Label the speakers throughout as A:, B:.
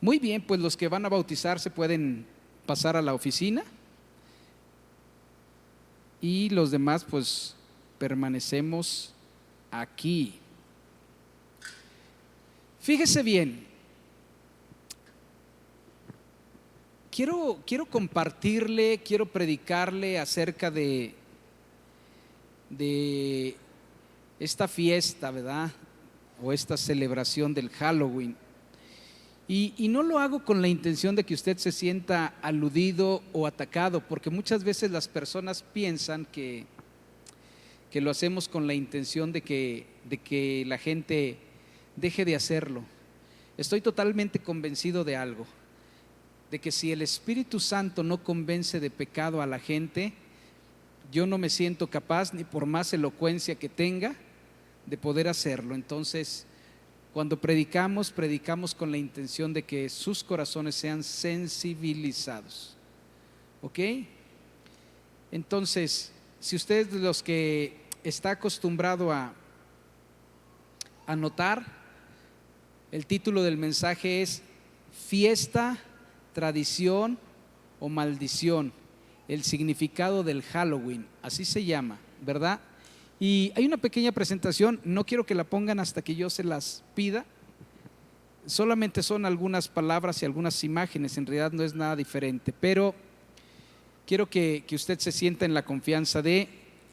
A: Muy bien, pues los que van a bautizarse pueden pasar a la oficina y los demás pues permanecemos aquí. Fíjese bien, quiero compartirle, quiero predicarle acerca de esta fiesta, ¿verdad? O esta celebración del Halloween. Y no lo hago con la intención de que usted se sienta aludido o atacado, porque muchas veces las personas piensan que lo hacemos con la intención de que la gente deje de hacerlo. Estoy totalmente convencido de algo, de que si el Espíritu Santo no convence de pecado a la gente, yo no me siento capaz, ni por más elocuencia que tenga, de poder hacerlo. Entonces, cuando predicamos con la intención de que sus corazones sean sensibilizados. ¿Ok? Entonces, si usted es de los que está acostumbrado a anotar, el título del mensaje es Fiesta, Tradición o Maldición, el significado del Halloween, así se llama, ¿verdad? Y hay una pequeña presentación, no quiero que la pongan hasta que yo se las pida, solamente son algunas palabras y algunas imágenes, en realidad no es nada diferente, pero quiero que usted se sienta en la confianza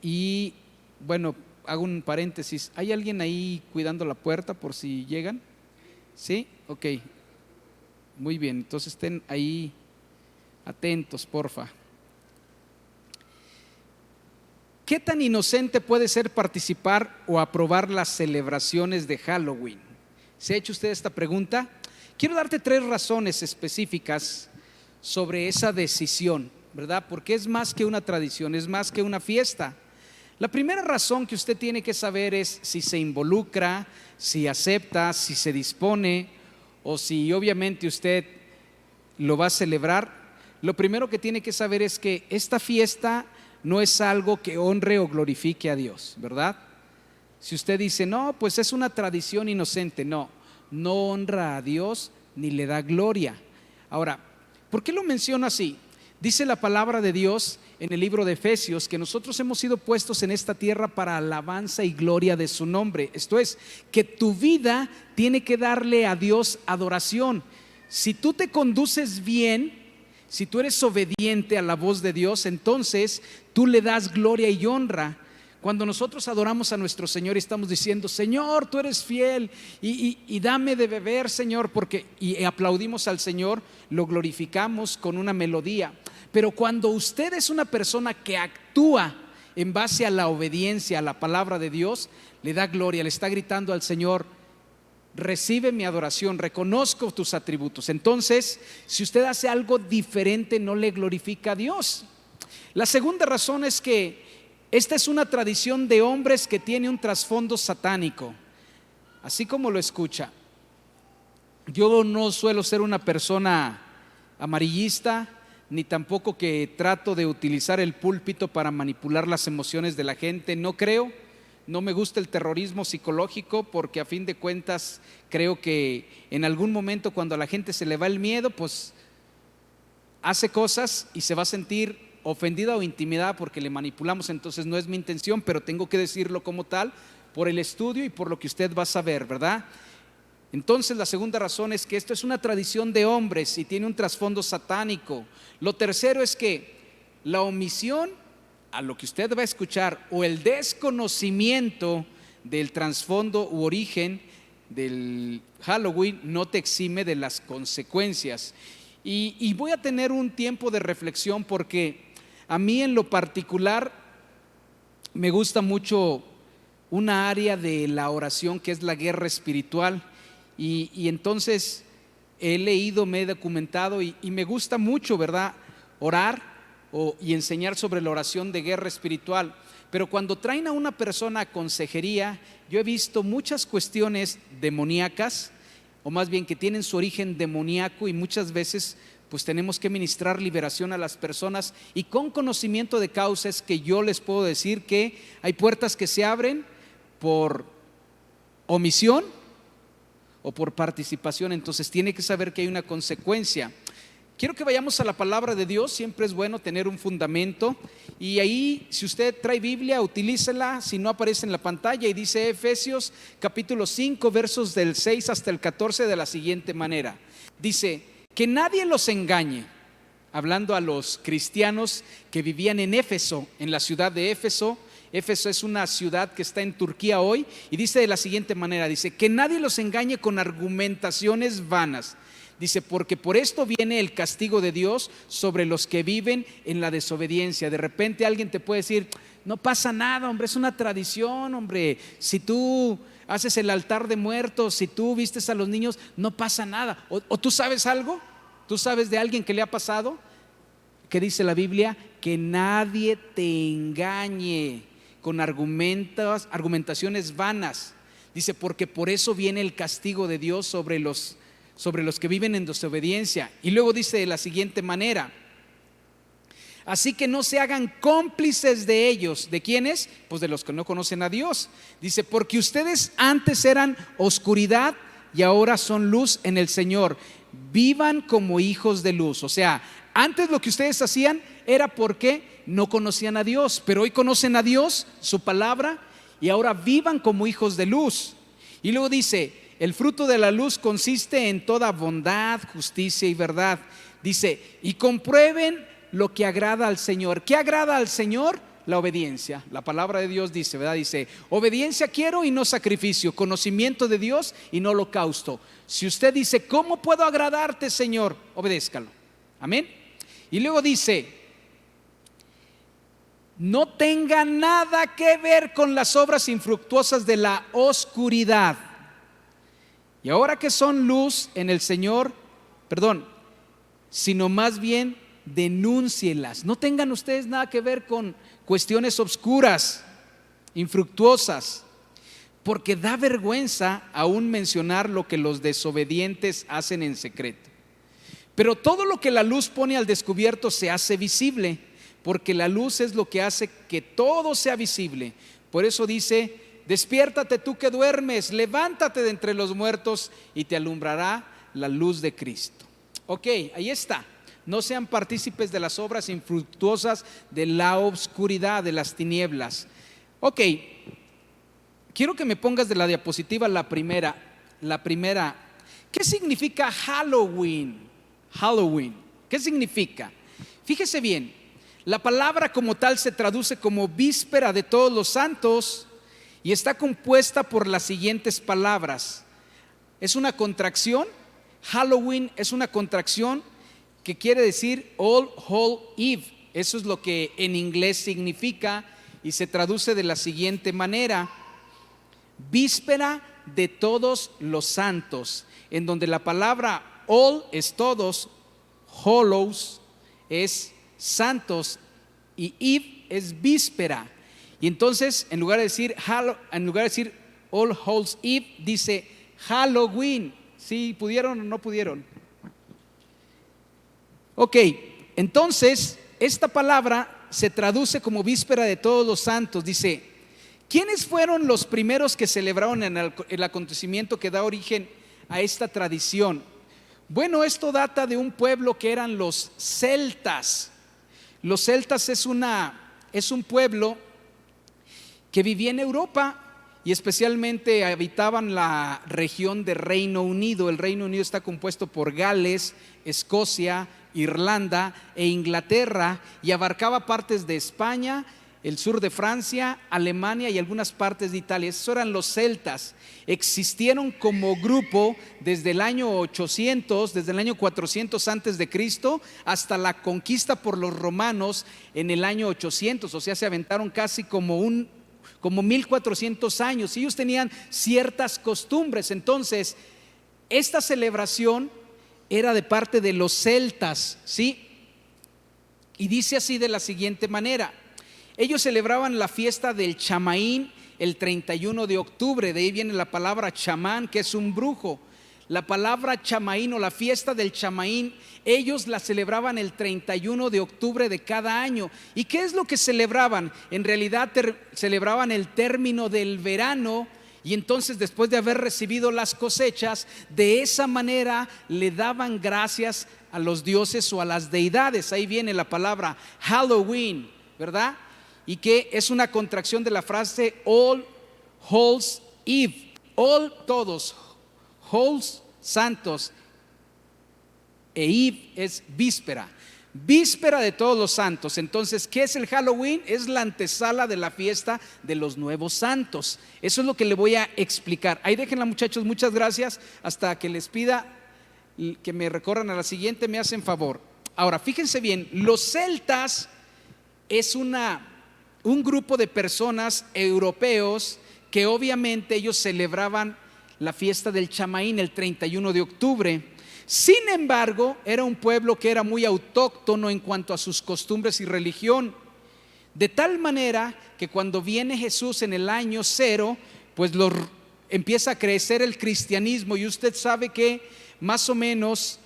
A: y bueno, hago un paréntesis, ¿hay alguien ahí cuidando la puerta por si llegan? ¿Sí? Ok, muy bien, entonces estén ahí atentos, porfa. ¿Qué tan inocente puede ser participar o aprobar las celebraciones de Halloween? ¿Se ha hecho usted esta pregunta? Quiero darte 3 razones específicas sobre esa decisión, ¿verdad? Porque es más que una tradición, es más que una fiesta. La primera razón que usted tiene que saber es si se involucra, si acepta, si se dispone o si obviamente usted lo va a celebrar. Lo primero que tiene que saber es que esta fiesta no es algo que honre o glorifique a Dios, ¿verdad? Si usted dice, no, pues es una tradición inocente, no honra a Dios ni le da gloria. Ahora, ¿por qué lo menciono así? Dice la palabra de Dios en el libro de Efesios que nosotros hemos sido puestos en esta tierra para alabanza y gloria de su nombre. Esto es, que tu vida tiene que darle a Dios adoración. Si tú te conduces bien, si tú eres obediente a la voz de Dios, entonces tú le das gloria y honra. Cuando nosotros adoramos a nuestro Señor y estamos diciendo, Señor, tú eres fiel y dame de beber, Señor, y aplaudimos al Señor, lo glorificamos con una melodía. Pero cuando usted es una persona que actúa en base a la obediencia a la palabra de Dios, le da gloria, le está gritando al Señor, recibe mi adoración, reconozco tus atributos. Entonces, si usted hace algo diferente, no le glorifica a Dios. La segunda razón es que esta es una tradición de hombres que tiene un trasfondo satánico, así como lo escucha. Yo no suelo ser una persona amarillista, ni tampoco que trato de utilizar el púlpito para manipular las emociones de la gente, no creo. No me gusta el terrorismo psicológico porque a fin de cuentas creo que en algún momento cuando a la gente se le va el miedo, pues hace cosas y se va a sentir ofendida o intimidada porque le manipulamos. Entonces no es mi intención, pero tengo que decirlo como tal por el estudio y por lo que usted va a saber, ¿verdad? Entonces la segunda razón es que esto es una tradición de hombres y tiene un trasfondo satánico. Lo tercero es que la omisión a lo que usted va a escuchar o el desconocimiento del trasfondo u origen del Halloween no te exime de las consecuencias. Y voy a tener un tiempo de reflexión porque a mí en lo particular me gusta mucho una área de la oración que es la guerra espiritual y entonces he leído, me he documentado y me gusta mucho, ¿verdad? Orar y enseñar sobre la oración de guerra espiritual. Pero cuando traen a una persona a consejería, yo he visto muchas cuestiones demoníacas, o más bien que tienen su origen demoníaco, y muchas veces pues tenemos que ministrar liberación a las personas, y con conocimiento de causas que yo les puedo decir que hay puertas que se abren por omisión o por participación, entonces tiene que saber que hay una consecuencia. Quiero que vayamos a la palabra de Dios, siempre es bueno tener un fundamento, y ahí, si usted trae Biblia, utilícela, si no aparece en la pantalla, y dice Efesios capítulo 5, versos del 6 hasta el 14 de la siguiente manera. Dice, que nadie los engañe, hablando a los cristianos que vivían en Éfeso, en la ciudad de Éfeso. Éfeso es una ciudad que está en Turquía hoy, y dice de la siguiente manera, dice, que nadie los engañe con argumentaciones vanas. Dice, porque por esto viene el castigo de Dios sobre los que viven en la desobediencia. De repente alguien te puede decir, no pasa nada, hombre, es una tradición, hombre. Si tú haces el altar de muertos, si tú vistes a los niños, no pasa nada. O tú sabes algo, tú sabes de alguien que le ha pasado. ¿Qué dice la Biblia? Que nadie te engañe con argumentaciones vanas. Dice, porque por eso viene el castigo de Dios sobre los que viven en desobediencia. Y luego dice de la siguiente manera, así que no se hagan cómplices de ellos. ¿De quiénes? Pues de los que no conocen a Dios. Dice, porque ustedes antes eran oscuridad y ahora son luz en el Señor. Vivan como hijos de luz. O sea, antes lo que ustedes hacían era porque no conocían a Dios, pero hoy conocen a Dios, su palabra, y ahora vivan como hijos de luz. Y luego dice, el fruto de la luz consiste en toda bondad, justicia y verdad. Dice, y comprueben lo que agrada al Señor. ¿Qué agrada al Señor? La obediencia. La palabra de Dios dice, ¿verdad? Dice, obediencia quiero y no sacrificio, conocimiento de Dios y no holocausto. Si usted dice, ¿cómo puedo agradarte, Señor? Obedézcalo. Amén. Y luego dice, no tenga nada que ver con las obras infructuosas de la oscuridad. Y ahora que son luz en el Señor, sino más bien denúncielas. No tengan ustedes nada que ver con cuestiones obscuras, infructuosas, porque da vergüenza aún mencionar lo que los desobedientes hacen en secreto. Pero todo lo que la luz pone al descubierto se hace visible, porque la luz es lo que hace que todo sea visible. Por eso dice, despiértate tú que duermes, levántate de entre los muertos y te alumbrará la luz de Cristo. Ok, ahí está. No sean partícipes de las obras infructuosas de la oscuridad, de las tinieblas. Ok, quiero que me pongas de la diapositiva la primera. ¿Qué significa Halloween? Halloween, ¿qué significa? Fíjese bien, la palabra como tal se traduce como víspera de todos los santos y está compuesta por las siguientes palabras. Es una contracción. Halloween es una contracción que quiere decir All Hallows Eve. Eso es lo que en inglés significa y se traduce de la siguiente manera: víspera de todos los santos, en donde la palabra all es todos, Hallows es santos y Eve es víspera. Y entonces en lugar de decir All Hallows Eve, dice Halloween. ¿Sí pudieron o no pudieron? Ok, entonces esta palabra se traduce como víspera de todos los santos. Dice, ¿quiénes fueron los primeros que celebraron el acontecimiento que da origen a esta tradición? Bueno, esto data de un pueblo que eran los celtas. Los celtas es un pueblo que vivía en Europa y especialmente habitaban la región de Reino Unido. El Reino Unido está compuesto por Gales, Escocia, Irlanda e Inglaterra, y abarcaba partes de España, el sur de Francia, Alemania y algunas partes de Italia. Esos eran los celtas. Existieron como grupo desde el año 800, desde el año 400 antes de Cristo hasta la conquista por los romanos en el año 800. O sea, se aventaron casi como 1400 años. Y ellos tenían ciertas costumbres. Entonces, esta celebración era de parte de los celtas, ¿sí? Y dice así de la siguiente manera: ellos celebraban la fiesta del Chamaín el 31 de octubre. De ahí viene la palabra chamán, que es un brujo. La palabra Chamaín o la fiesta del Chamaín, ellos la celebraban el 31 de octubre de cada año. ¿Y qué es lo que celebraban? En realidad celebraban el término del verano, y entonces después de haber recibido las cosechas, de esa manera le daban gracias a los dioses o a las deidades. Ahí viene la palabra Halloween, ¿verdad? Y que es una contracción de la frase All Hallows Eve. All, todos, Hallows, santos, e Eve es víspera. Víspera de todos los santos. Entonces, ¿qué es el Halloween? Es la antesala de la fiesta de los nuevos santos. Eso es lo que le voy a explicar. Ahí déjenla, muchachos, muchas gracias. Hasta que les pida que me recorran a la siguiente, me hacen favor. Ahora, fíjense bien, los celtas es un grupo de personas europeos que obviamente ellos celebraban la fiesta del Chamaín el 31 de octubre. Sin embargo, era un pueblo que era muy autóctono en cuanto a sus costumbres y religión, de tal manera que cuando viene Jesús en el año 0, pues empieza a crecer el cristianismo, y usted sabe que más o menos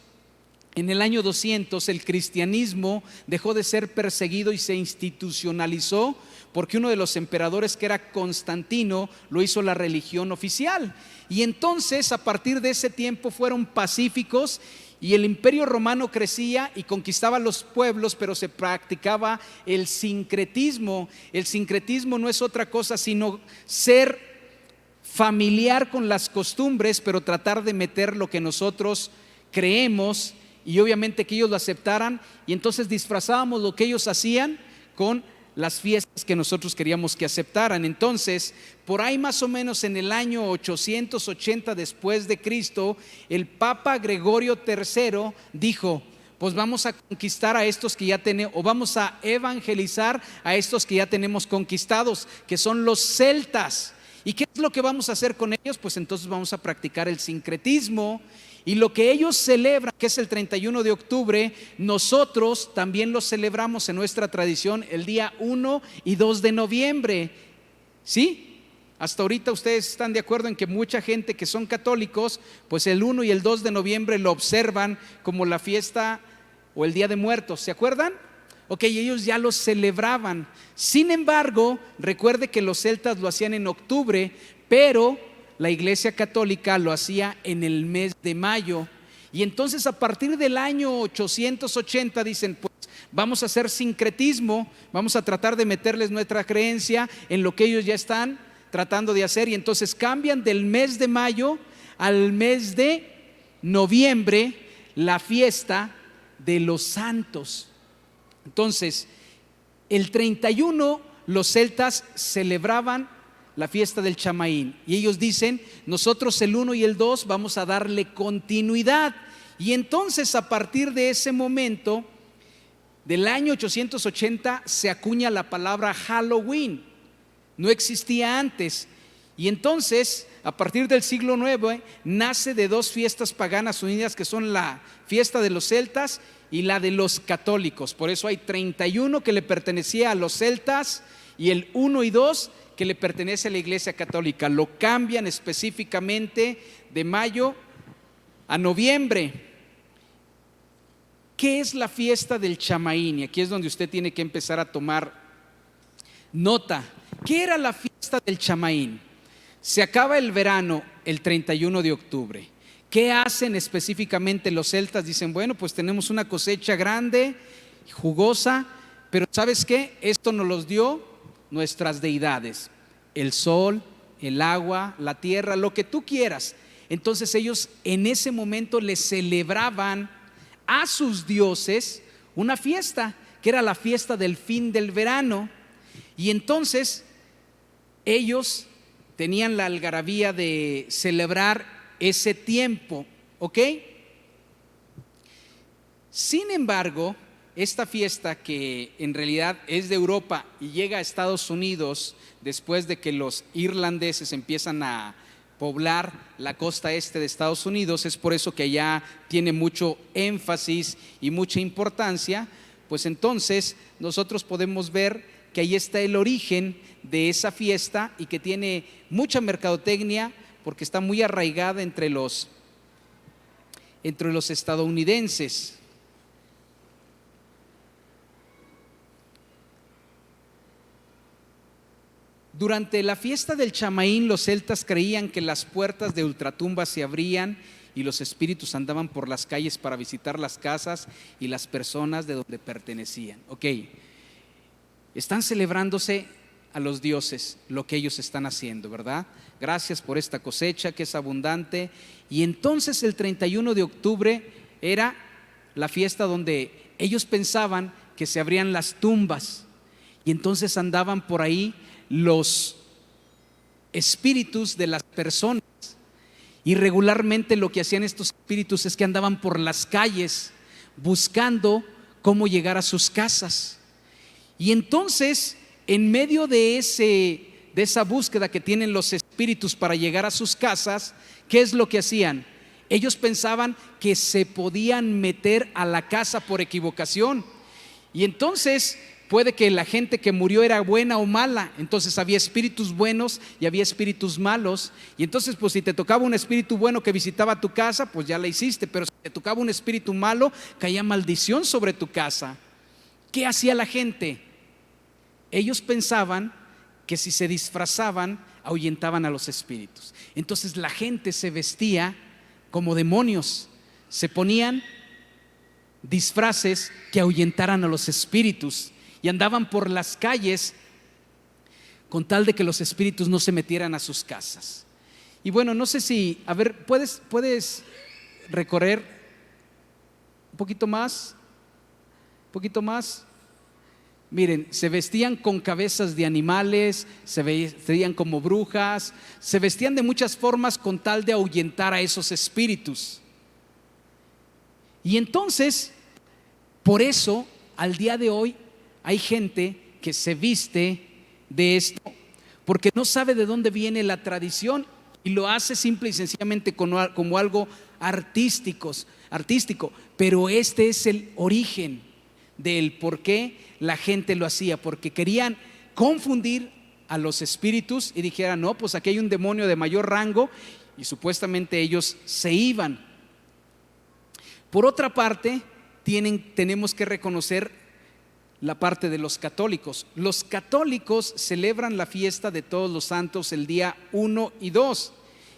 A: en el año 200 el cristianismo dejó de ser perseguido y se institucionalizó, porque uno de los emperadores, que era Constantino, lo hizo la religión oficial. Y entonces a partir de ese tiempo fueron pacíficos, y el imperio romano crecía y conquistaba los pueblos, pero se practicaba el sincretismo. El sincretismo no es otra cosa sino ser familiar con las costumbres, pero tratar de meter lo que nosotros creemos, y obviamente que ellos lo aceptaran, y entonces disfrazábamos lo que ellos hacían con las fiestas que nosotros queríamos que aceptaran. Entonces, por ahí más o menos en el año 880 después de Cristo, el Papa Gregorio III dijo: pues vamos a conquistar a estos que ya tenemos, o vamos a evangelizar a estos que ya tenemos conquistados, que son los celtas. ¿Y qué es lo que vamos a hacer con ellos? Pues entonces vamos a practicar el sincretismo. Y lo que ellos celebran, que es el 31 de octubre, nosotros también lo celebramos en nuestra tradición el día 1 y 2 de noviembre. ¿Sí? Hasta ahorita ustedes están de acuerdo en que mucha gente que son católicos, pues el 1 y el 2 de noviembre lo observan como la fiesta o el Día de Muertos. ¿Se acuerdan? Ok, ellos ya lo celebraban. Sin embargo, recuerde que los celtas lo hacían en octubre, pero la Iglesia Católica lo hacía en el mes de mayo. Y entonces a partir del año 880 dicen: pues vamos a hacer sincretismo, vamos a tratar de meterles nuestra creencia en lo que ellos ya están tratando de hacer. Y entonces cambian del mes de mayo al mes de noviembre la fiesta de los santos. Entonces, el 31 los celtas celebraban la fiesta del Chamaín, y ellos dicen: nosotros el 1 y el 2 vamos a darle continuidad. Y entonces a partir de ese momento, del año 880, se acuña la palabra Halloween. No existía antes. Y entonces a partir del siglo IX nace de dos fiestas paganas unidas, que son la fiesta de los celtas y la de los católicos. Por eso hay 31 que le pertenecía a los celtas, y el 1 y 2 que le pertenece a la Iglesia Católica. Lo cambian específicamente de mayo a noviembre. ¿Qué es la fiesta del Chamaín? Y aquí es donde usted tiene que empezar a tomar nota. ¿Qué era la fiesta del Chamaín? Se acaba el verano el 31 de octubre. ¿Qué hacen específicamente los celtas? Dicen: bueno, pues tenemos una cosecha grande, jugosa, pero ¿sabes qué? Esto nos los dio nuestras deidades, el sol, el agua, la tierra, lo que tú quieras. Entonces ellos en ese momento le celebraban a sus dioses una fiesta, que era la fiesta del fin del verano. Y entonces ellos tenían la algarabía de celebrar ese tiempo, ¿ok? Sin embargo, esta fiesta, que en realidad es de Europa y llega a Estados Unidos después de que los irlandeses empiezan a poblar la costa este de Estados Unidos, es por eso que allá tiene mucho énfasis y mucha importancia. Pues entonces nosotros podemos ver que ahí está el origen de esa fiesta, y que tiene mucha mercadotecnia porque está muy arraigada entre los estadounidenses. Durante la fiesta del Chamaín, los celtas creían que las puertas de ultratumba se abrían y los espíritus andaban por las calles para visitar las casas y las personas de donde pertenecían. Ok, están celebrándose a los dioses lo que ellos están haciendo, ¿verdad? Gracias por esta cosecha que es abundante. Y entonces el 31 de octubre era la fiesta donde ellos pensaban que se abrían las tumbas, y entonces andaban por ahí los espíritus de las personas. Y regularmente lo que hacían estos espíritus es que andaban por las calles buscando cómo llegar a sus casas. Y entonces, en medio de esa búsqueda que tienen los espíritus para llegar a sus casas, ¿qué es lo que hacían? Ellos pensaban que se podían meter a la casa por equivocación. Y entonces puede que la gente que murió era buena o mala. Entonces había espíritus buenos y había espíritus malos. Y entonces pues si te tocaba un espíritu bueno que visitaba tu casa, pues ya la hiciste. Pero si te tocaba un espíritu malo, caía maldición sobre tu casa. ¿Qué hacía la gente? Ellos pensaban que si se disfrazaban, ahuyentaban a los espíritus. Entonces la gente se vestía como demonios, se ponían disfraces que ahuyentaran a los espíritus y andaban por las calles con tal de que los espíritus no se metieran a sus casas. Y bueno, no sé si, a ver, puedes recorrer un poquito más. Miren, se vestían con cabezas de animales, se vestían como brujas, se vestían de muchas formas con tal de ahuyentar a esos espíritus. Y entonces, por eso, al día de hoy, hay gente que se viste de esto, porque no sabe de dónde viene la tradición y lo hace simple y sencillamente como algo artístico, pero este es el origen del por qué la gente lo hacía, porque querían confundir a los espíritus y dijeran, no, pues aquí hay un demonio de mayor rango, y supuestamente ellos se iban. Por otra parte, tenemos que reconocer la parte de los católicos. Los católicos celebran la fiesta de todos los santos el día 1 y 2.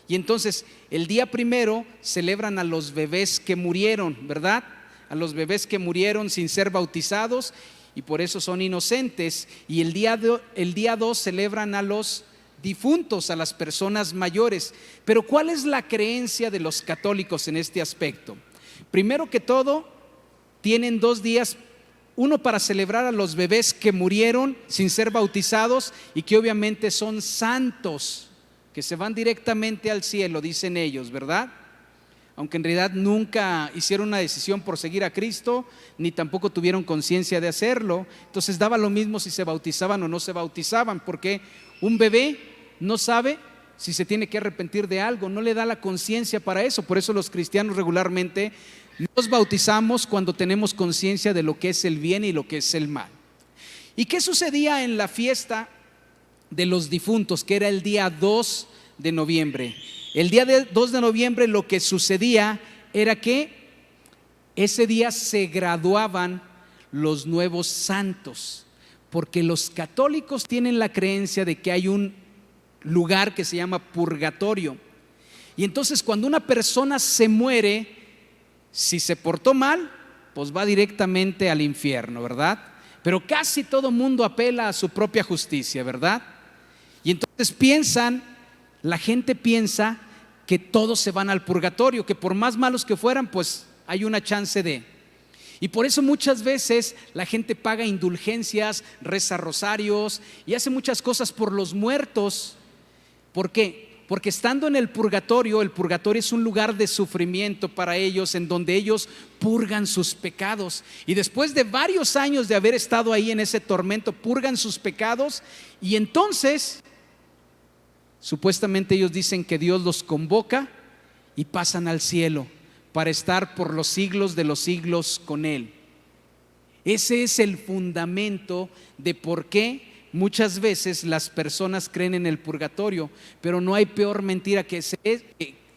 A: Y entonces el día 1 celebran a los bebés que murieron, ¿verdad? A los bebés que murieron sin ser bautizados y por eso son inocentes. Y el día 2 celebran a los difuntos, a las personas mayores. Pero ¿cuál es la creencia de los católicos en este aspecto? Primero que todo, tienen 2 días, uno para celebrar a los bebés que murieron sin ser bautizados y que obviamente son santos, que se van directamente al cielo, dicen ellos, ¿verdad? Aunque en realidad nunca hicieron una decisión por seguir a Cristo, ni tampoco tuvieron conciencia de hacerlo. Entonces daba lo mismo si se bautizaban o no se bautizaban, porque un bebé no sabe si se tiene que arrepentir de algo, no le da la conciencia para eso. Por eso los cristianos regularmente nos bautizamos cuando tenemos conciencia de lo que es el bien y lo que es el mal. ¿Y qué sucedía en la fiesta de los difuntos, que era el día 2 de noviembre? El día 2 de noviembre lo que sucedía era que ese día se graduaban los nuevos santos, porque los católicos tienen la creencia de que hay un lugar que se llama purgatorio. Y entonces cuando una persona se muere, si se portó mal, pues va directamente al infierno, ¿verdad? Pero casi todo mundo apela a su propia justicia, ¿verdad? Y entonces la gente piensa que todos se van al purgatorio, que por más malos que fueran, pues hay una chance de. Y por eso muchas veces la gente paga indulgencias, reza rosarios y hace muchas cosas por los muertos. ¿Por qué? Porque estando en el purgatorio es un lugar de sufrimiento para ellos, en donde ellos purgan sus pecados. Y después de varios años de haber estado ahí en ese tormento, purgan sus pecados y entonces supuestamente ellos dicen que Dios los convoca y pasan al cielo para estar por los siglos de los siglos con Él. Ese es el fundamento de por qué muchas veces las personas creen en el purgatorio, pero no hay peor mentira que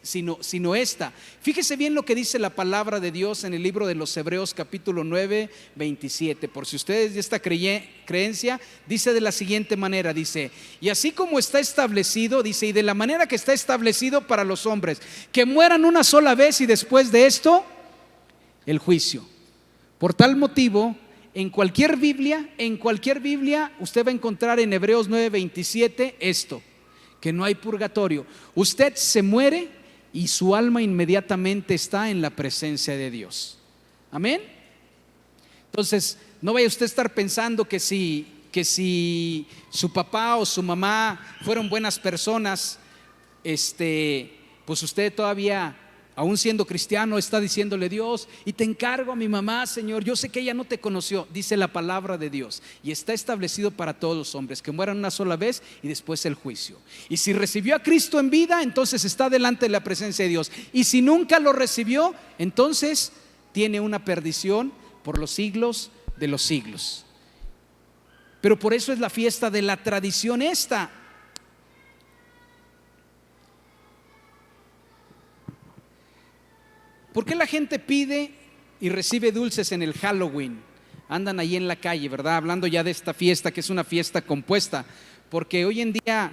A: sino esta. Fíjese bien lo que dice la palabra de Dios en el libro de los Hebreos capítulo 9, 27. Por si ustedes de esta creencia, dice de la siguiente manera, dice: y así como está establecido, dice, y de la manera que está establecido para los hombres, que mueran una sola vez y después de esto, el juicio. Por tal motivo, en cualquier Biblia, usted va a encontrar en Hebreos 9, 27 esto, que no hay purgatorio. Usted se muere y su alma inmediatamente está en la presencia de Dios. Amén. Entonces, no vaya usted a estar pensando que si su papá o su mamá fueron buenas personas, pues usted todavía, aún siendo cristiano, está diciéndole: Dios, y te encargo a mi mamá, Señor, yo sé que ella no te conoció. Dice la palabra de Dios, y está establecido para todos los hombres, que mueran una sola vez y después el juicio. Y si recibió a Cristo en vida, entonces está delante de la presencia de Dios. Y si nunca lo recibió, entonces tiene una perdición por los siglos de los siglos. Pero por eso es la fiesta de la tradición esta. ¿Por qué la gente pide y recibe dulces en el Halloween? Andan ahí en la calle, ¿verdad? Hablando ya de esta fiesta, que es una fiesta compuesta. Porque hoy en día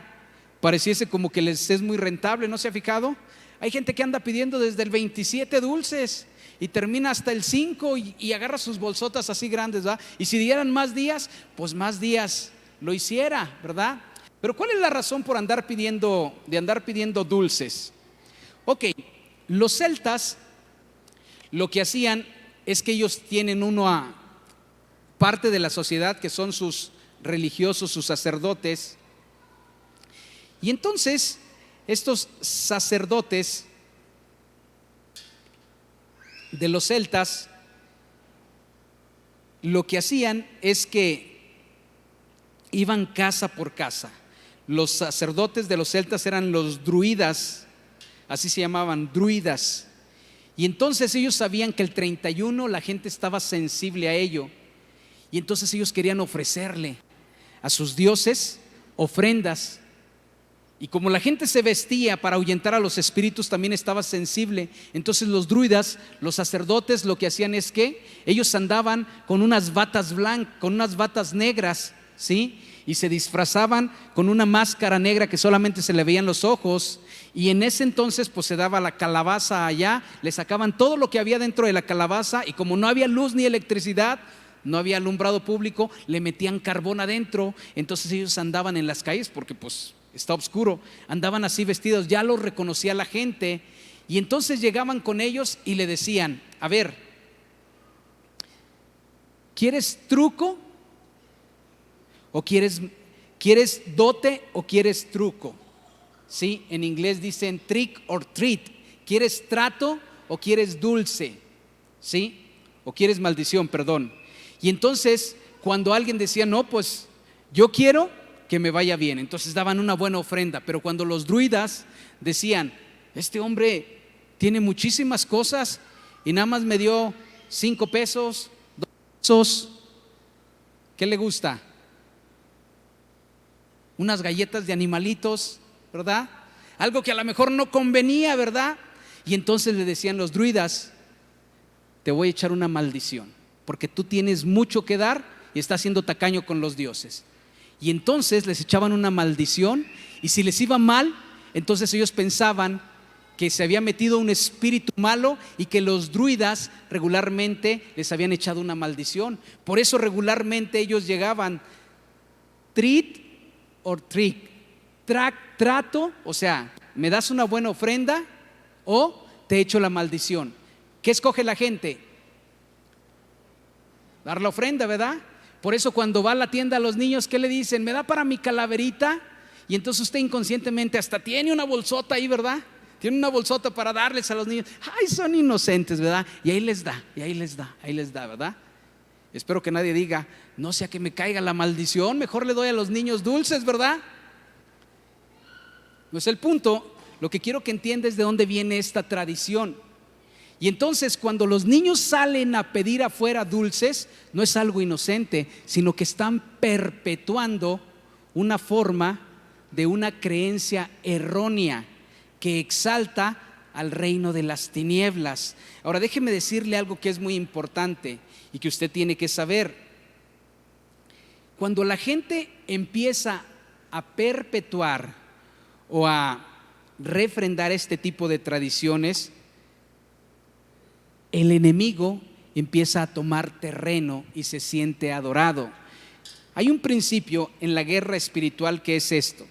A: pareciese como que les es muy rentable, ¿no se ha fijado? Hay gente que anda pidiendo desde el 27 dulces y termina hasta el 5 y agarra sus bolsotas así grandes, ¿verdad? Y si dieran más días, pues más días lo hiciera, ¿verdad? Pero ¿cuál es la razón por andar pidiendo dulces? Ok, los celtas lo que hacían es que ellos tienen una parte de la sociedad que son sus religiosos, sus sacerdotes. Y entonces estos sacerdotes de los celtas lo que hacían es que iban casa por casa. Los sacerdotes de los celtas eran los druidas, así se llamaban, druidas. Y entonces ellos sabían que el 31 la gente estaba sensible a ello. Y entonces ellos querían ofrecerle a sus dioses ofrendas. Y como la gente se vestía para ahuyentar a los espíritus, también estaba sensible. Entonces los druidas, los sacerdotes, lo que hacían es que ellos andaban con unas batas blancas, con unas batas negras, ¿sí? Y se disfrazaban con una máscara negra que solamente se le veían los ojos. Y en ese entonces pues se daba la calabaza allá, le sacaban todo lo que había dentro de la calabaza, y como no había luz ni electricidad, no había alumbrado público, le metían carbón adentro. Entonces ellos andaban en las calles porque pues está oscuro, andaban así vestidos, ya los reconocía la gente. Y entonces llegaban con ellos y le decían: a ver, ¿quieres truco? ¿O quieres dote o quieres truco? ¿Sí? En inglés dicen trick or treat. ¿Quieres trato o quieres dulce? ¿Sí? O quieres maldición, perdón. Y entonces cuando alguien decía: no, pues yo quiero que me vaya bien, entonces daban una buena ofrenda. Pero cuando los druidas decían: este hombre tiene muchísimas cosas y nada más me dio 5 pesos, 2 pesos, ¿qué le gusta? Unas galletas de animalitos, ¿verdad? Algo que a lo mejor no convenía, ¿verdad? Y entonces le decían los druidas: te voy a echar una maldición, porque tú tienes mucho que dar y estás siendo tacaño con los dioses. Y entonces les echaban una maldición, y si les iba mal, entonces ellos pensaban que se había metido un espíritu malo y que los druidas regularmente les habían echado una maldición. Por eso regularmente ellos llegaban: treat or trick, trato, o sea, me das una buena ofrenda o te echo la maldición. ¿Qué escoge la gente? Dar la ofrenda, ¿verdad? Por eso cuando va a la tienda a los niños, ¿qué le dicen? ¿Me da para mi calaverita? Y entonces usted inconscientemente hasta tiene una bolsota ahí, ¿verdad? Tiene una bolsota para darles a los niños. Ay, son inocentes, ¿verdad? Y ahí les da, ¿verdad? Espero que nadie diga: no sea que me caiga la maldición, mejor le doy a los niños dulces, ¿verdad? No es el punto. Lo que quiero que entiendas es de dónde viene esta tradición. Y entonces cuando los niños salen a pedir afuera dulces, no es algo inocente, sino que están perpetuando una forma de una creencia errónea que exalta al reino de las tinieblas. Ahora déjeme decirle algo que es muy importante y que usted tiene que saber. Cuando la gente empieza a perpetuar o a refrendar este tipo de tradiciones, el enemigo empieza a tomar terreno y se siente adorado. Hay un principio en la guerra espiritual que es esto: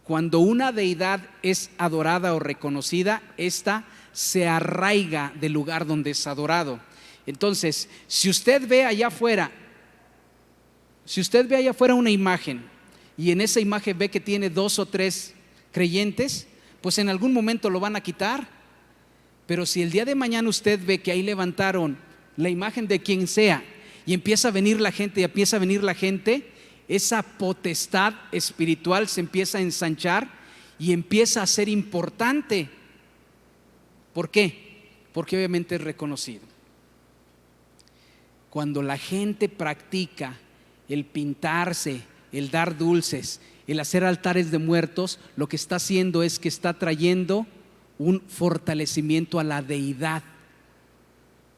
A: cuando una deidad es adorada o reconocida, ésta se arraiga del lugar donde es adorado. Entonces, si usted ve allá afuera una imagen y en esa imagen ve que tiene 2 o 3 creyentes, pues en algún momento lo van a quitar. Pero si el día de mañana usted ve que ahí levantaron la imagen de quien sea y empieza a venir la gente, esa potestad espiritual se empieza a ensanchar y empieza a ser importante. ¿Por qué? Porque obviamente es reconocido. Cuando la gente practica el pintarse, el dar dulces, el hacer altares de muertos, lo que está haciendo es que está trayendo un fortalecimiento a la deidad,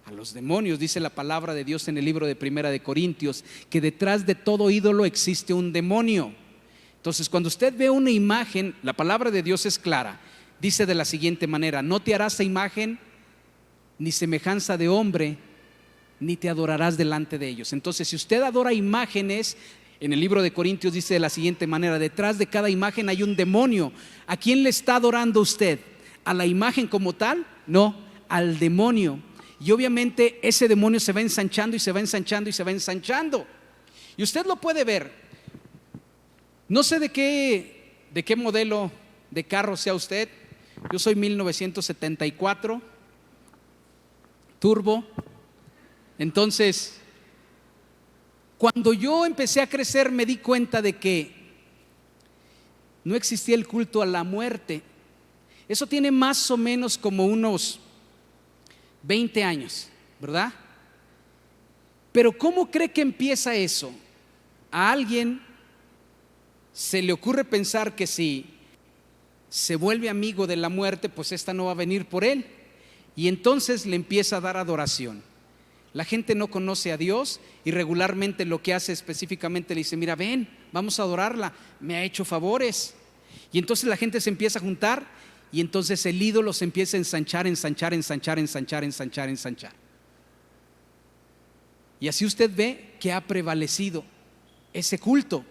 A: a los demonios. Dice la palabra de Dios en el libro de Primera de Corintios que detrás de todo ídolo existe un demonio. Entonces, cuando usted ve una imagen, la palabra de Dios es clara. Dice de la siguiente manera: no te harás imagen ni semejanza de hombre, ni te adorarás delante de ellos. Entonces, si usted adora imágenes, en el libro de Corintios dice de la siguiente manera: detrás de cada imagen hay un demonio. ¿A quién le está adorando usted? ¿A la imagen como tal? No, al demonio. Y obviamente ese demonio se va ensanchando y se va ensanchando y se va ensanchando. Y usted lo puede ver. No sé de qué modelo de carro sea usted. Yo soy 1974 turbo. Entonces, cuando yo empecé a crecer, me di cuenta de que no existía el culto a la muerte. Eso tiene más o menos como unos 20 años, ¿verdad? Pero ¿cómo cree que empieza eso? A alguien se le ocurre pensar que si se vuelve amigo de la muerte, pues esta no va a venir por él. Y entonces le empieza a dar adoración. La gente no conoce a Dios y regularmente lo que hace específicamente le dice: mira, ven, vamos a adorarla, me ha hecho favores. Y entonces la gente se empieza a juntar y entonces el ídolo se empieza a ensanchar. Y así usted ve que ha prevalecido ese culto.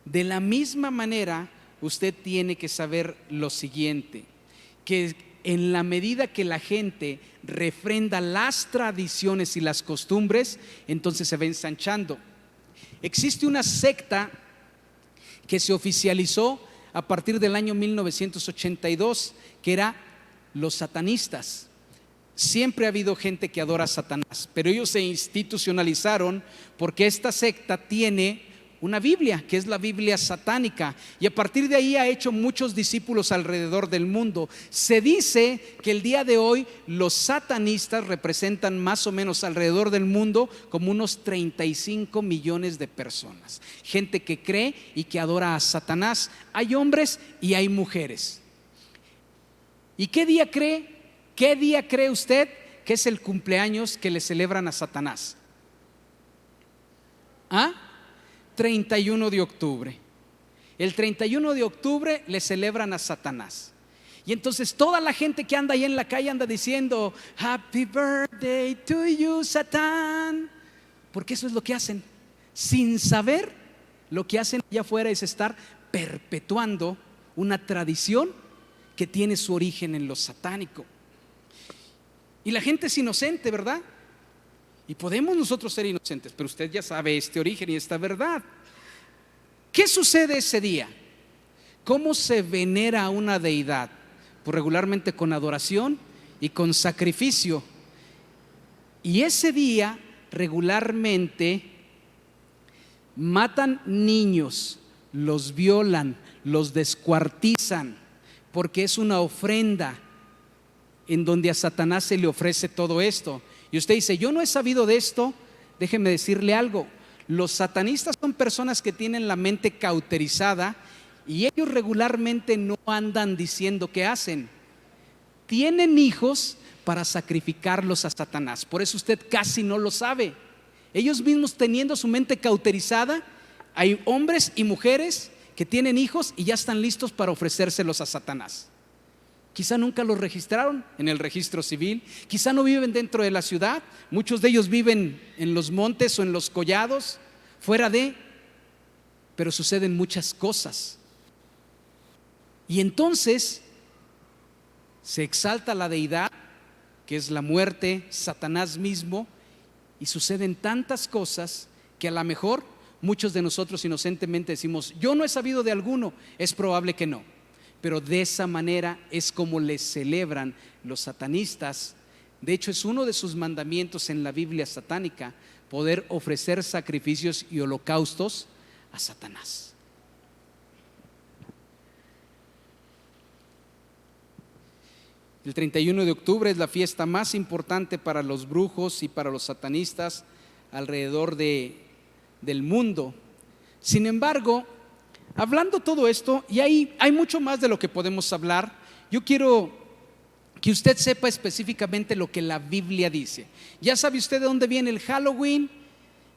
A: De la misma manera, usted tiene que saber lo siguiente: que en la medida que la gente refrenda las tradiciones y las costumbres, entonces se va ensanchando. Existe una secta que se oficializó a partir del año 1982, que era los satanistas. Siempre ha habido gente que adora a Satanás, pero ellos se institucionalizaron porque esta secta tiene una Biblia, que es la Biblia satánica, y a partir de ahí ha hecho muchos discípulos alrededor del mundo. Se dice que el día de hoy los satanistas representan más o menos alrededor del mundo como unos 35 millones de personas, gente que cree y que adora a Satanás. Hay hombres y hay mujeres. ¿Y qué día cree usted que es el cumpleaños que le celebran a Satanás? 31 de octubre. El 31 de octubre le celebran a Satanás. Y entonces toda la gente que anda ahí en la calle anda diciendo: Happy birthday to you, Satán. Porque eso es lo que hacen. Sin saber, lo que hacen allá afuera es estar perpetuando una tradición que tiene su origen en lo satánico. Y la gente es inocente, ¿verdad? Y podemos nosotros ser inocentes, pero usted ya sabe este origen y esta verdad. ¿Qué sucede ese día? ¿Cómo se venera a una deidad? Pues regularmente con adoración y con sacrificio. Y ese día regularmente matan niños, los violan, los descuartizan, porque es una ofrenda en donde a Satanás se le ofrece todo esto. Y usted dice: yo no he sabido de esto. Déjeme decirle algo: los satanistas son personas que tienen la mente cauterizada y ellos regularmente no andan diciendo qué hacen. Tienen hijos para sacrificarlos a Satanás. Por eso usted casi no lo sabe. Ellos mismos, teniendo su mente cauterizada, hay hombres y mujeres que tienen hijos y ya están listos para ofrecérselos a Satanás. Quizá nunca los registraron en el registro civil, quizá no viven dentro de la ciudad, muchos de ellos viven en los montes o en los collados, pero suceden muchas cosas. Y entonces se exalta la deidad, que es la muerte, Satanás mismo, y suceden tantas cosas que a lo mejor muchos de nosotros inocentemente decimos: yo no he sabido de alguno. Es probable que no, pero de esa manera es como les celebran los satanistas. De hecho, es uno de sus mandamientos en la Biblia satánica, poder ofrecer sacrificios y holocaustos a Satanás. El 31 de octubre es la fiesta más importante para los brujos y para los satanistas alrededor del mundo. Sin embargo, hablando todo esto, y hay mucho más de lo que podemos hablar, yo quiero que usted sepa específicamente lo que la Biblia dice. Ya sabe usted de dónde viene el Halloween,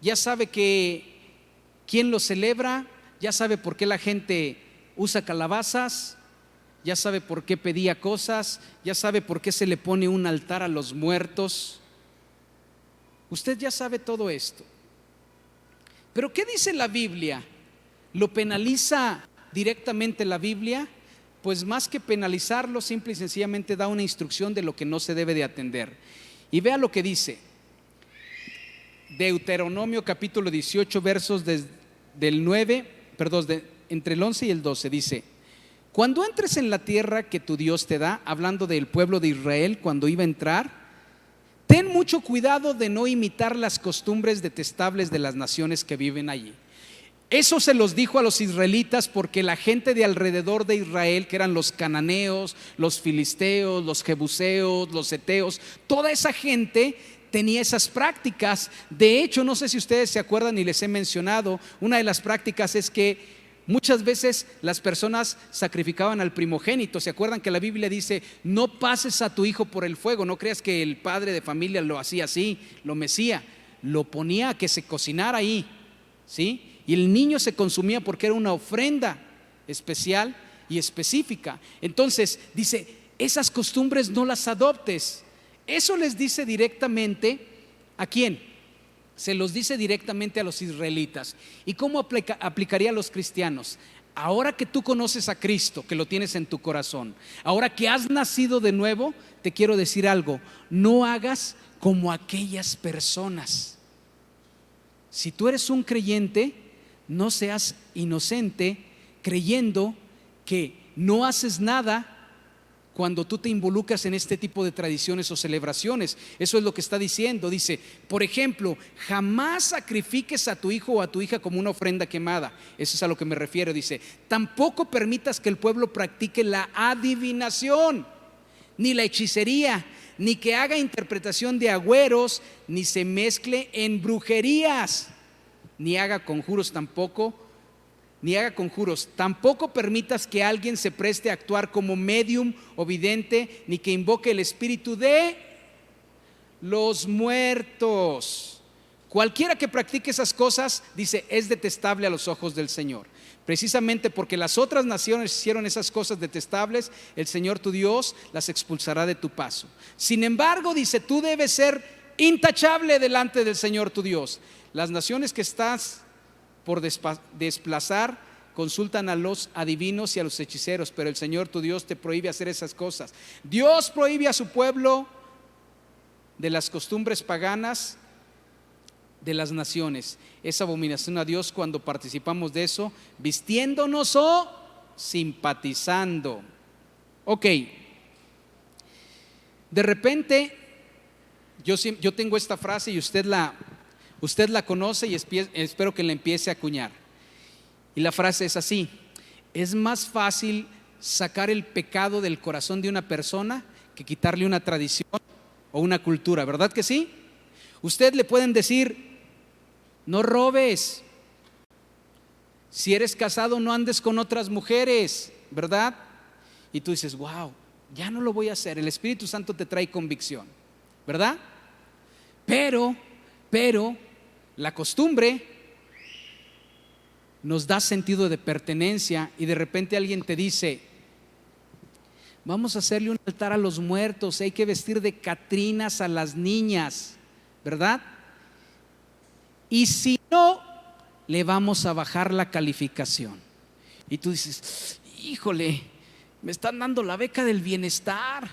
A: ya sabe quién lo celebra, ya sabe por qué la gente usa calabazas, ya sabe por qué pedía cosas, ya sabe por qué se le pone un altar a los muertos. Usted ya sabe todo esto. Pero ¿qué dice la Biblia? ¿Lo penaliza directamente la Biblia? Pues más que penalizarlo, simple y sencillamente da una instrucción de lo que no se debe de atender. Y vea lo que dice Deuteronomio capítulo 18, versos del 9, entre el 11 y el 12, dice: cuando entres en la tierra que tu Dios te da, hablando del pueblo de Israel cuando iba a entrar, ten mucho cuidado de no imitar las costumbres detestables de las naciones que viven allí. Eso se los dijo a los israelitas porque la gente de alrededor de Israel, que eran los cananeos, los filisteos, los jebuseos, los heteos, toda esa gente tenía esas prácticas. De hecho, no sé si ustedes se acuerdan y les he mencionado, una de las prácticas es que muchas veces las personas sacrificaban al primogénito. ¿Se acuerdan que la Biblia dice: no pases a tu hijo por el fuego? No creas que el padre de familia lo hacía así, lo mecía, lo ponía a que se cocinara ahí, ¿sí? Y el niño se consumía porque era una ofrenda especial y específica. Entonces dice: esas costumbres no las adoptes. Eso les dice directamente ¿a quién? Se los dice directamente a los israelitas. ¿Y cómo aplicaría a los cristianos? Ahora que tú conoces a Cristo, que lo tienes en tu corazón, ahora que has nacido de nuevo, te quiero decir algo: no hagas como aquellas personas. Si tú eres un creyente, no seas inocente creyendo que no haces nada cuando tú te involucras en este tipo de tradiciones o celebraciones. Eso es lo que está diciendo. Dice, por ejemplo, jamás sacrifiques a tu hijo o a tu hija como una ofrenda quemada. Eso es a lo que me refiero. Dice, tampoco permitas que el pueblo practique la adivinación, ni la hechicería, ni que haga interpretación de agüeros, ni se mezcle en brujerías, ni haga conjuros tampoco. Tampoco permitas que alguien se preste a actuar como medium o vidente, ni que invoque el espíritu de los muertos. Cualquiera que practique esas cosas, dice, es detestable a los ojos del Señor. Precisamente porque las otras naciones hicieron esas cosas detestables, el Señor tu Dios las expulsará de tu paso. Sin embargo, dice, tú debes ser intachable delante del Señor tu Dios. Las naciones que estás por desplazar consultan a los adivinos y a los hechiceros, pero el Señor tu Dios te prohíbe hacer esas cosas. Dios prohíbe a su pueblo de las costumbres paganas de las naciones. Es abominación a Dios cuando participamos de eso, vistiéndonos o simpatizando. Ok, de repente yo tengo esta frase y usted la conoce y espero que la empiece a acuñar. Y la frase es así: es más fácil sacar el pecado del corazón de una persona que quitarle una tradición o una cultura, ¿verdad que sí? Usted le pueden decir, no robes. Si eres casado, no andes con otras mujeres, ¿verdad? Y tú dices, wow, ya no lo voy a hacer. El Espíritu Santo te trae convicción, ¿verdad? Pero la costumbre nos da sentido de pertenencia y de repente alguien te dice, vamos a hacerle un altar a los muertos, hay que vestir de catrinas a las niñas, ¿verdad? Y si no, le vamos a bajar la calificación. Y tú dices, híjole, me están dando la beca del bienestar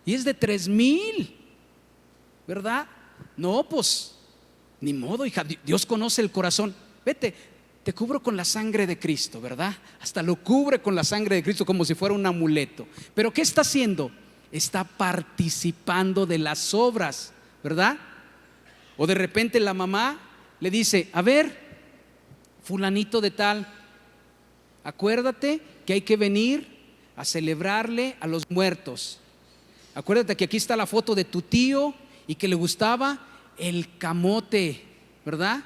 A: y es de 3,000, ¿verdad? No, pues ni modo, hija, Dios conoce el corazón. Vete, te cubro con la sangre de Cristo, ¿verdad? Hasta lo cubre con la sangre de Cristo como si fuera un amuleto. Pero ¿qué está haciendo? Está participando de las obras, ¿verdad? O de repente la mamá le dice, a ver, fulanito de tal, acuérdate que hay que venir a celebrarle a los muertos. Acuérdate que aquí está la foto de tu tío y que le gustaba el camote, ¿verdad?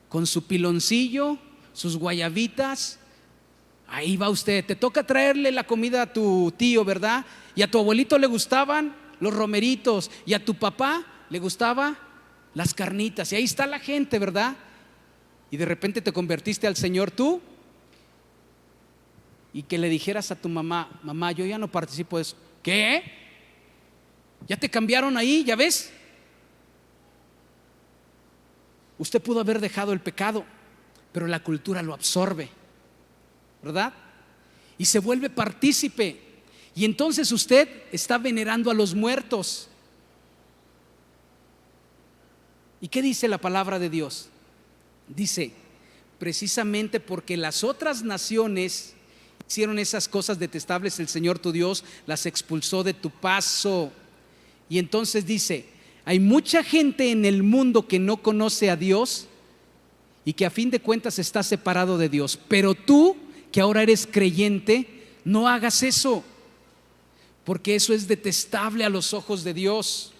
A: Con su piloncillo, sus guayabitas. Ahí va usted, te toca traerle la comida a tu tío, ¿verdad? Y a tu abuelito le gustaban los romeritos y a tu papá le gustaba las carnitas. Y ahí está la gente, ¿verdad? Y de repente te convertiste al Señor tú, y que le dijeras a tu mamá, mamá, yo ya no participo de eso. ¿Qué? ¿Ya te cambiaron ahí? ¿Ya ves? Usted pudo haber dejado el pecado, pero la cultura lo absorbe, ¿verdad? Y se vuelve partícipe. Y entonces usted está venerando a los muertos. ¿Y qué dice la palabra de Dios? Dice, precisamente porque las otras naciones hicieron esas cosas detestables, el Señor tu Dios las expulsó de tu paso. Y entonces dice, hay mucha gente en el mundo que no conoce a Dios y que a fin de cuentas está separado de Dios. Pero tú, que ahora eres creyente, no hagas eso, porque eso es detestable a los ojos de Dios.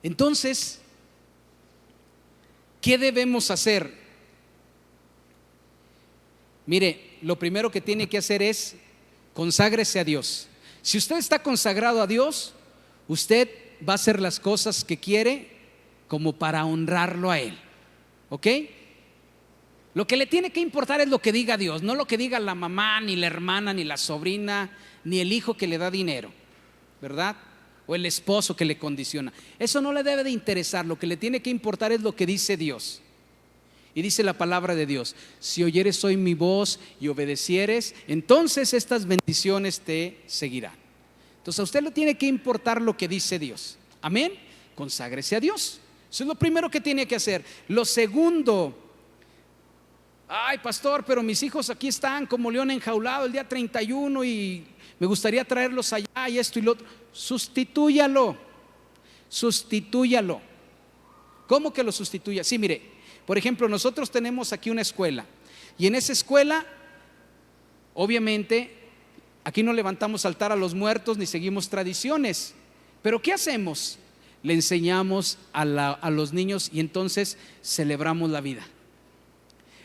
A: Entonces, ¿qué debemos hacer? Mire, lo primero que tiene que hacer es conságrese a Dios. Si usted está consagrado a Dios, usted va a hacer las cosas que quiere como para honrarlo a Él, ¿ok? Lo que le tiene que importar es lo que diga Dios, no lo que diga la mamá, ni la hermana, ni la sobrina, ni el hijo que le da dinero, ¿verdad? O el esposo que le condiciona. Eso no le debe de interesar. Lo que le tiene que importar es lo que dice Dios. Y dice la palabra de Dios, si oyeres hoy mi voz y obedecieres, entonces estas bendiciones te seguirán. Entonces a usted le tiene que importar lo que dice Dios. Amén. Conságrese a Dios. Eso es lo primero que tiene que hacer. Lo segundo, ay pastor, pero mis hijos aquí están como león enjaulado el día 31 y me gustaría traerlos allá y esto y lo otro. Sustitúyalo. ¿Cómo que lo sustituya? Sí, mire, por ejemplo, nosotros tenemos aquí una escuela y en esa escuela, obviamente, aquí no levantamos altar a los muertos ni seguimos tradiciones, pero ¿qué hacemos? Le enseñamos a los niños y entonces celebramos la vida.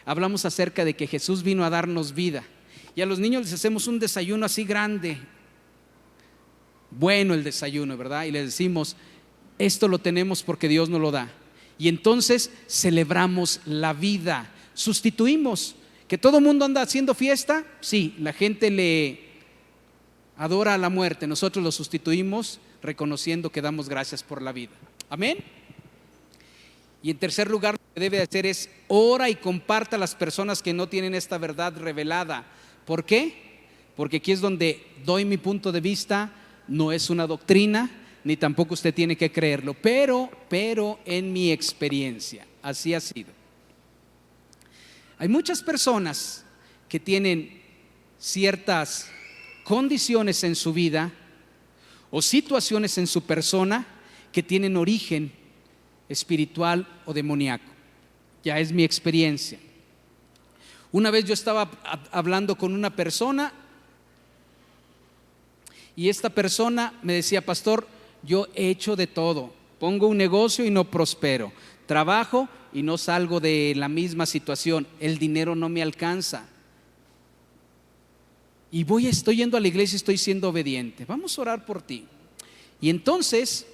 A: Hablamos acerca de que Jesús vino a darnos vida y a los niños les hacemos un desayuno así grande, bueno el desayuno, ¿verdad? Y les decimos, esto lo tenemos porque Dios nos lo da. Y entonces celebramos la vida, sustituimos. ¿Que todo el mundo anda haciendo fiesta? Sí, la gente le adora a la muerte. Nosotros lo sustituimos reconociendo que damos gracias por la vida. Amén. Y en tercer lugar, lo que debe hacer es ora y comparta a las personas que no tienen esta verdad revelada. ¿Por qué? Porque aquí es donde doy mi punto de vista. No es una doctrina, ni tampoco usted tiene que creerlo, pero en mi experiencia así ha sido. Hay muchas personas que tienen ciertas condiciones en su vida o situaciones en su persona que tienen origen espiritual o demoníaco. Ya es mi experiencia. Una vez yo estaba hablando con una persona y esta persona me decía, pastor, yo he hecho de todo, pongo un negocio y no prospero, trabajo y no salgo de la misma situación, el dinero no me alcanza. Y estoy yendo a la iglesia y estoy siendo obediente. Vamos a orar por ti. Y entonces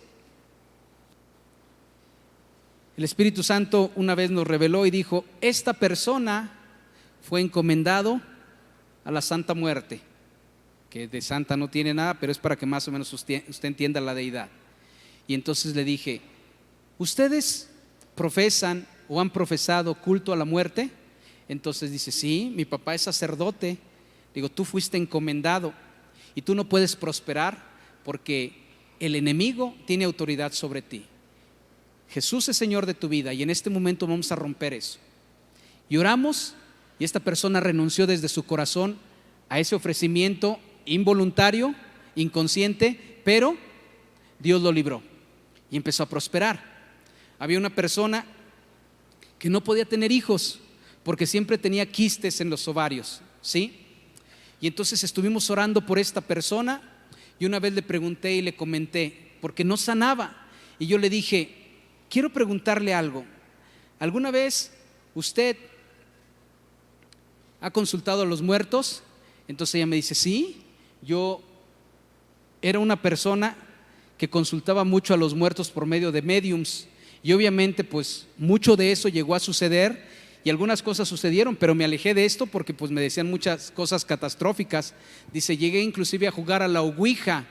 A: el Espíritu Santo una vez nos reveló y dijo: esta persona fue encomendado a la Santa Muerte, que de santa no tiene nada, pero es para que más o menos usted entienda la deidad. Y entonces le dije: ¿ustedes profesan o han profesado culto a la muerte? Entonces dice: sí, mi papá es sacerdote. Digo: tú fuiste encomendado y tú no puedes prosperar porque el enemigo tiene autoridad sobre ti. Jesús es Señor de tu vida y en este momento vamos a romper eso. Y oramos, y esta persona renunció desde su corazón a ese ofrecimiento involuntario, inconsciente, pero Dios lo libró y empezó a prosperar. Había una persona que no podía tener hijos porque siempre tenía quistes en los ovarios, ¿sí? Y entonces estuvimos orando por esta persona y una vez le pregunté y le comenté porque no sanaba. Y yo le dije: quiero preguntarle algo. ¿Alguna vez usted ha consultado a los muertos? Entonces ella me dice: sí, yo era una persona que consultaba mucho a los muertos por medio de mediums. Y obviamente pues mucho de eso llegó a suceder y algunas cosas sucedieron, pero me alejé de esto porque pues me decían muchas cosas catastróficas. Dice: llegué inclusive a jugar a la ouija,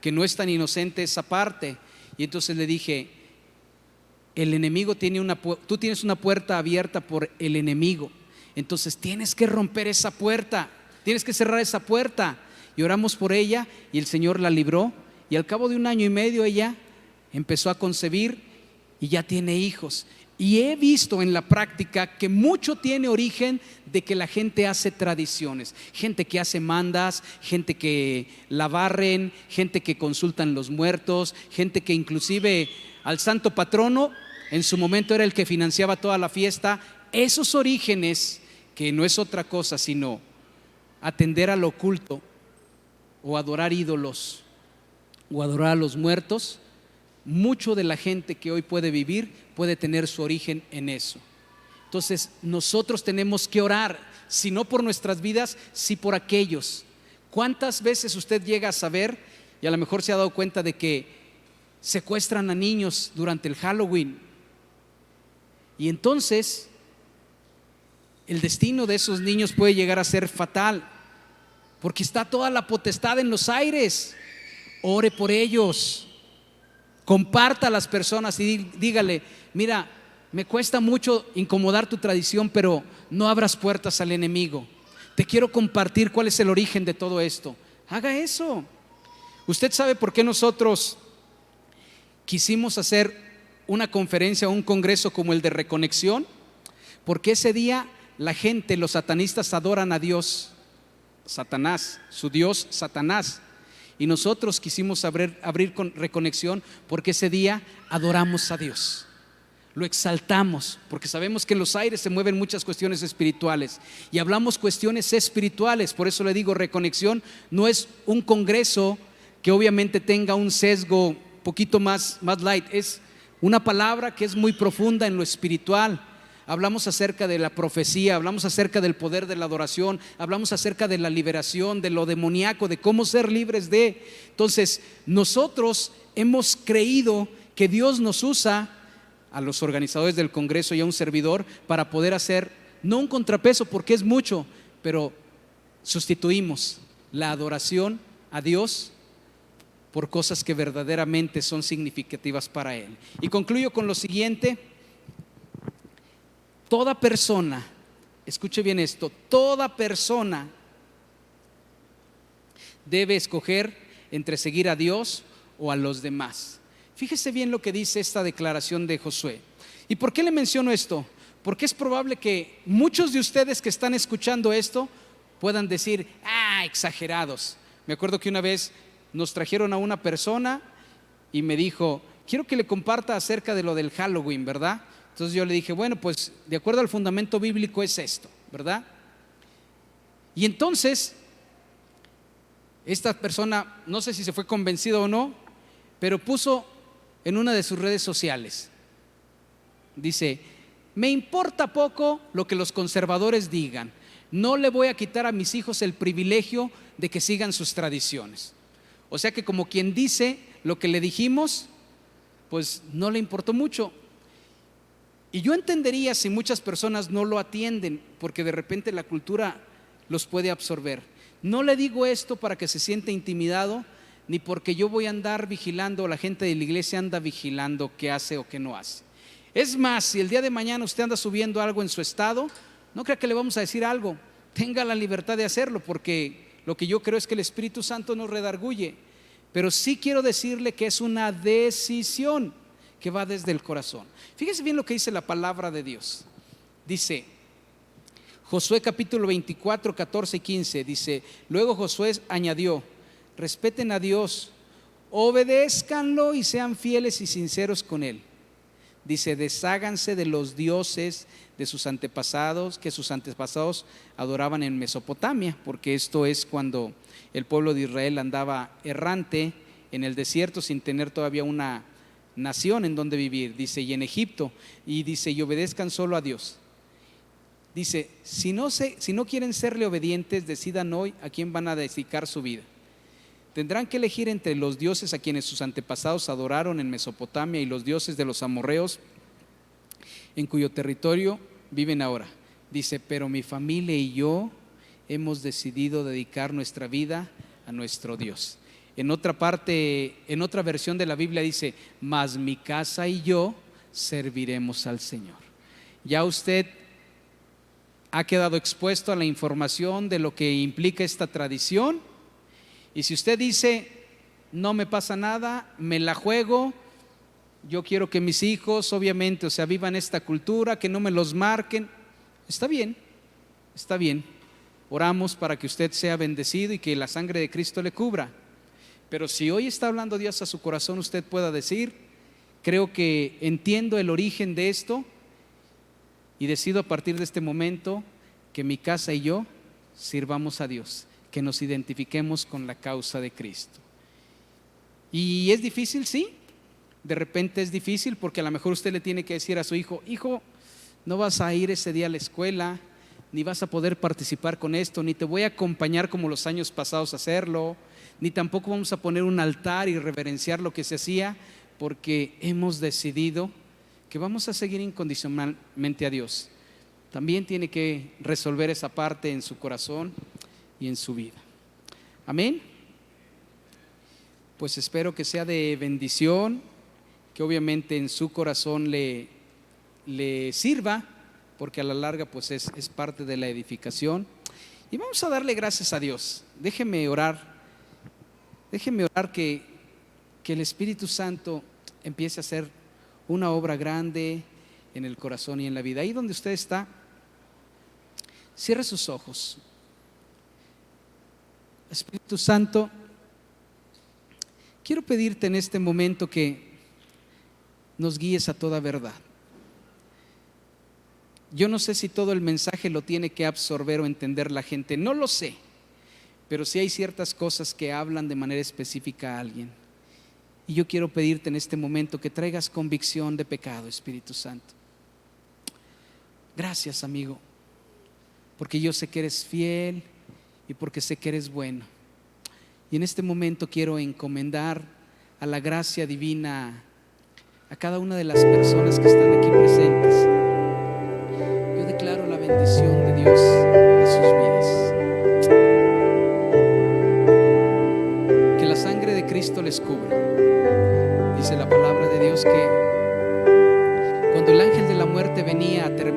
A: que no es tan inocente esa parte. Y entonces le dije: el enemigo tú tienes una puerta abierta por el enemigo, entonces tienes que romper esa puerta, tienes que cerrar esa puerta. Y oramos por ella y el Señor la libró, y al cabo de 1 año y medio ella empezó a concebir y ya tiene hijos. Y he visto en la práctica que mucho tiene origen de que la gente hace tradiciones, gente que hace mandas, gente que la barren, gente que consultan los muertos, gente que inclusive al santo patrono en su momento era el que financiaba toda la fiesta. Esos orígenes, que no es otra cosa sino atender al oculto o adorar ídolos o adorar a los muertos, mucho de la gente que hoy puede vivir puede tener su origen en eso. Entonces nosotros tenemos que orar, si no por nuestras vidas, sí por aquellos. ¿Cuántas veces usted llega a saber, y a lo mejor se ha dado cuenta de que secuestran a niños durante el Halloween? Y entonces el destino de esos niños puede llegar a ser fatal, porque está toda la potestad en los aires. Ore por ellos, comparta a las personas y dígale: mira, me cuesta mucho incomodar tu tradición, pero no abras puertas al enemigo. Te quiero compartir cuál es el origen de todo esto. Haga eso. Usted sabe por qué nosotros quisimos hacer una conferencia o un congreso como el de Reconexión, porque ese día la gente, los satanistas, adoran a Dios, Satanás, su Dios Satanás. Y nosotros quisimos abrir con Reconexión porque ese día adoramos a Dios, lo exaltamos, porque sabemos que en los aires se mueven muchas cuestiones espirituales y hablamos cuestiones espirituales. Por eso le digo, Reconexión no es un congreso que obviamente tenga un sesgo poquito más light, es una palabra que es muy profunda en lo espiritual. Hablamos acerca de la profecía, hablamos acerca del poder de la adoración, hablamos acerca de la liberación, de lo demoníaco, de cómo ser libres de. Entonces, nosotros hemos creído que Dios nos usa, a los organizadores del congreso y a un servidor, para poder hacer, no un contrapeso porque es mucho, pero sustituimos la adoración a Dios por cosas que verdaderamente son significativas para Él. Y concluyo con lo siguiente: toda persona, escuche bien esto, toda persona debe escoger entre seguir a Dios o a los demás. Fíjese bien lo que dice esta declaración de Josué. ¿Y por qué le menciono esto? Porque es probable que muchos de ustedes que están escuchando esto puedan decir: exagerados. Me acuerdo que una vez nos trajeron a una persona y me dijo: quiero que le comparta acerca de lo del Halloween, ¿verdad? Entonces yo le dije: bueno, pues de acuerdo al fundamento bíblico es esto, ¿verdad? Y entonces esta persona, no sé si se fue convencido o no, pero puso en una de sus redes sociales: Dice, me importa poco lo que los conservadores digan. No le voy a quitar a mis hijos el privilegio de que sigan sus tradiciones. O sea que como quien dice, lo que le dijimos, pues no le importó mucho. Y yo entendería si muchas personas no lo atienden, porque de repente la cultura los puede absorber. No le digo esto para que se sienta intimidado, ni porque yo voy a andar vigilando, o la gente de la iglesia anda vigilando qué hace o qué no hace. Es más, si el día de mañana usted anda subiendo algo en su estado, no crea que le vamos a decir algo. Tenga la libertad de hacerlo, porque lo que yo creo es que el Espíritu Santo nos redarguye. Pero sí quiero decirle que es una decisión que va desde el corazón. Fíjese bien lo que dice la palabra de Dios. Dice Josué capítulo 24, 14 y 15. Dice, luego Josué añadió, respeten a Dios, obedézcanlo y sean fieles y sinceros con Él. Dice, desháganse de los dioses de sus antepasados, que sus antepasados adoraban en Mesopotamia, porque esto es cuando el pueblo de Israel andaba errante en el desierto sin tener todavía una nación en donde vivir. Dice, y en Egipto, y dice, y obedezcan solo a Dios. Dice, si no quieren serle obedientes, decidan hoy a quién van a dedicar su vida. Tendrán que elegir entre los dioses a quienes sus antepasados adoraron en Mesopotamia y los dioses de los amorreos en cuyo territorio viven ahora. Dice, pero mi familia y yo hemos decidido dedicar nuestra vida a nuestro Dios. En otra parte, en otra versión de la Biblia dice, mas mi casa y yo serviremos al Señor. Ya usted ha quedado expuesto a la información de lo que implica esta tradición. Y si usted dice, no me pasa nada, me la juego, yo quiero que mis hijos obviamente, o sea, vivan esta cultura, que no me los marquen, está bien, está bien. Oramos para que usted sea bendecido y que la sangre de Cristo le cubra. Pero si hoy está hablando Dios a su corazón, usted pueda decir, creo que entiendo el origen de esto y decido a partir de este momento que mi casa y yo sirvamos a Dios, que nos identifiquemos con la causa de Cristo. ¿Y es difícil? Sí, de repente es difícil, porque a lo mejor usted le tiene que decir a su hijo, hijo, no vas a ir ese día a la escuela, ni vas a poder participar con esto, ni te voy a acompañar como los años pasados a hacerlo, ni tampoco vamos a poner un altar y reverenciar lo que se hacía, porque hemos decidido que vamos a seguir incondicionalmente a Dios. También tiene que resolver esa parte en su corazón y en su vida. Amén. Pues espero que sea de bendición, que obviamente en su corazón le sirva, porque a la larga pues es parte de la edificación. Y vamos a darle gracias a Dios. Déjeme orar que el Espíritu Santo empiece a hacer una obra grande en el corazón y en la vida. Ahí donde usted está, cierre sus ojos. Espíritu Santo, quiero pedirte en este momento que nos guíes a toda verdad. Yo no sé si todo el mensaje lo tiene que absorber o entender la gente, no lo sé, pero sí hay ciertas cosas que hablan de manera específica a alguien. Y yo quiero pedirte en este momento que traigas convicción de pecado, Espíritu Santo. Gracias, amigo, porque yo sé que eres fiel y porque sé que eres bueno. Y en este momento quiero encomendar a la gracia divina a cada una de las personas que están aquí presentes. Yo declaro la bendición de Dios a sus vidas. Que la sangre de Cristo les cubra. Dice la palabra de Dios que cuando el ángel de la muerte venía a terminar